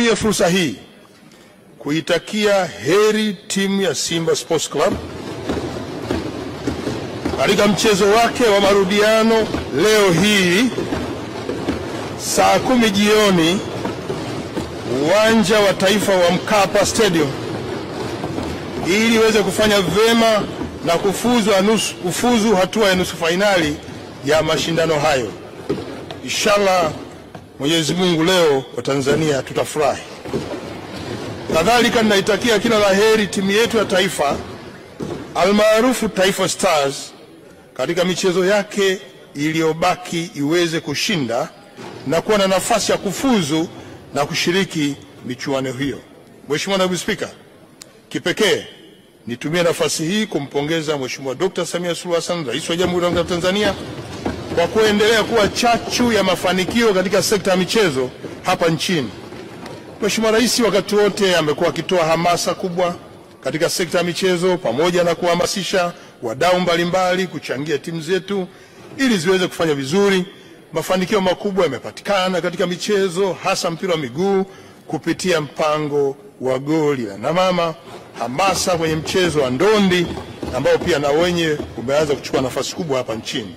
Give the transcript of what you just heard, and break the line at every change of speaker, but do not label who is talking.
Nitumie fursa hii kuitakia heri timu ya Simba Sports Club katika mchezo wake wa marudiano leo hii saa 10 jioni uwanja wa Taifa wa Mkapa Stadium, ili iweze kufanya vema na kufuzu hatua ya nusu fainali ya mashindano hayo. Inshallah Mwenyezi Mungu leo wa Tanzania tutafurahi. Kadhalika ninaitakia kila laheri timu yetu ya taifa almaarufu Taifa Stars katika michezo yake iliyobaki iweze kushinda na kuwa na nafasi ya kufuzu na kushiriki michuano hiyo. Mheshimiwa Naibu Spika, kipekee nitumie nafasi hii kumpongeza Mheshimiwa Dr. Samia Suluhu Hassan, Rais wa Jamhuri ya Muungano wa Tanzania, kwa kuendelea kuwa chachu ya mafanikio katika sekta ya michezo hapa nchini. Mheshimiwa Rais wakati wote amekuwa akitoa hamasa kubwa katika sekta ya michezo, pamoja na kuhamasisha wadau mbalimbali kuchangia timu zetu ili ziweze kufanya vizuri. Mafanikio makubwa yamepatikana katika michezo, hasa mpira wa miguu kupitia mpango wa goli la mama, hamasa kwenye mchezo wa ndondi ambao pia na wenye umeanza kuchukua nafasi kubwa hapa nchini.